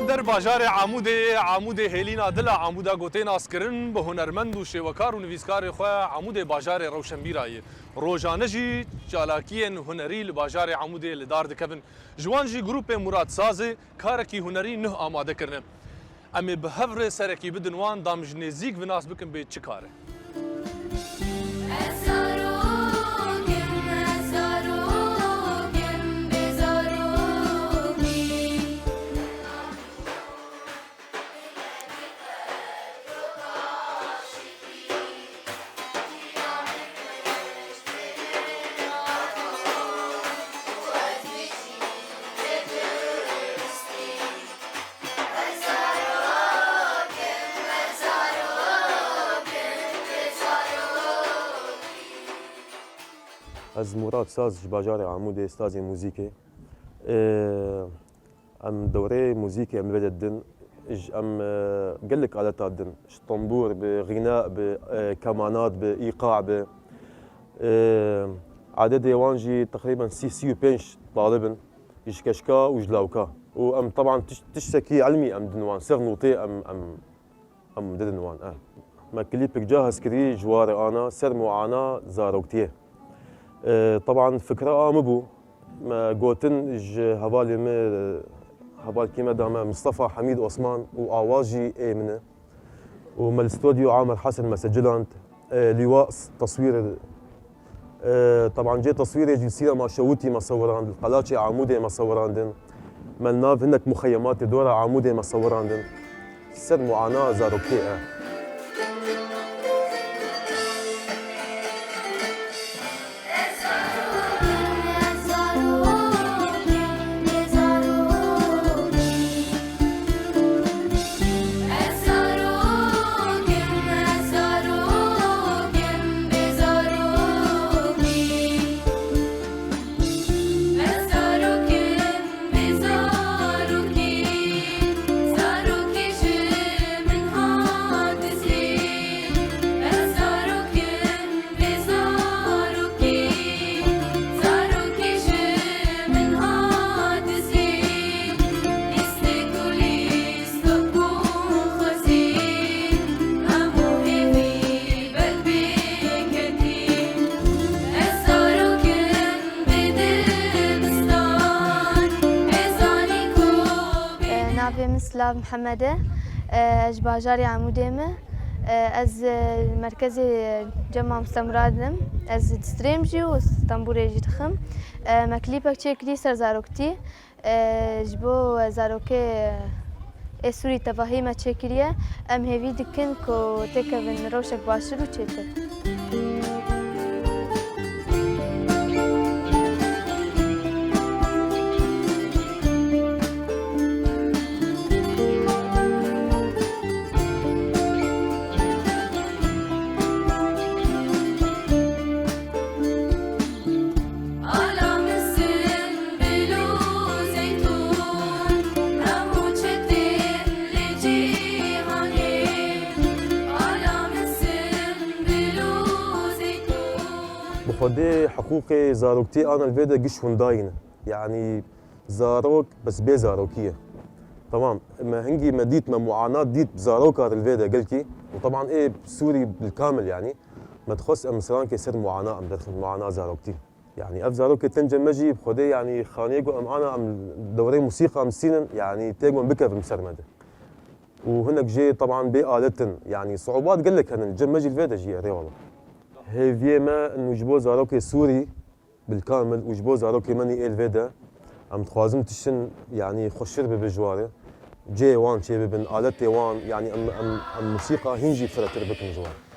در باجار عمود هلینا دل عمودا گوتین اسکرین به هنرمند و شیوکار و نویسکار خو عمود باجار روشنبیرای روزانه جی چالاکین هنری ل باجار عمود لدار دکبن جوان جی گروپ مراد ساز کارکی هنری نه آماده کرنه امی به هفر سرکی بدنوان دامج نزیک و ناس بکن به چه کاره از مراد ساز باجار عمود استاذ موسیقی ام دوره موسیقی ام بدت دن ام قال لك آلات دن طنبور بغناء بكمانات بإيقاع عدد يوانجي تقريبا سي بنش طالبا يشكشكا وجلاوكا وام طبعا تشتكي علمي ام دنوان سر نوطي ام دنوان ما كليبك جاهز كري جوار انا سر معانا زاروكتيه طبعا فكرة مبو ما قوتن هبالي هبال كيما دام مصطفى حميد عثمان وآواجي منه وما الاستوديو عامر حسن ما سجلانت لواء تصوير طبعا جي تصوير يجي السينما شوتي ما صوراندن القلاتشي عمودي ما صوراندن ما الناف هناك مخيمات دورة عمودي ما صوراندن سر معاناة زاروكي سلاف محمدة اج باجاري عموديمه از مركزي جمع مستمرادم از ستريمجي و اسطنبولي جي تخم مكليبك تشيكلي سر زاروكتي جبو زاروكي اسوري تفاهيمه تشيكليه ام هيفي دكن كو تكفن روشك باشلو تشيتر خدي حقوقي زاروكتي انا الفيدا قش هونداين يعني زاروك بس بي زاروكيه تمام ما هنجي ما ديت ما معاناه ديت زاروكا الفيدا قلكي وطبعا ايه سوري بالكامل يعني ما تخص ام سرانكي سر معاناه ام دخل معاناه زاروكتي يعني اف زاروكي تنجم مجي بخدي يعني خانيجو ام انا ام دوري موسيقى ام سينن يعني تيجون بكا بمسرمده وهناك جي طبعا بآلتن يعني صعوبات قال لك هن جم مجي الفيدا جي ري والله هيفيه ما انه جبو زاروكي سوري بالكامل وجبو زاروكي ماني الفيدا ام تخوازم تشن يعني خشر بجواره جي وان شي بن آلات وان يعني ام موسيقى هنجي فرتر بكم جوار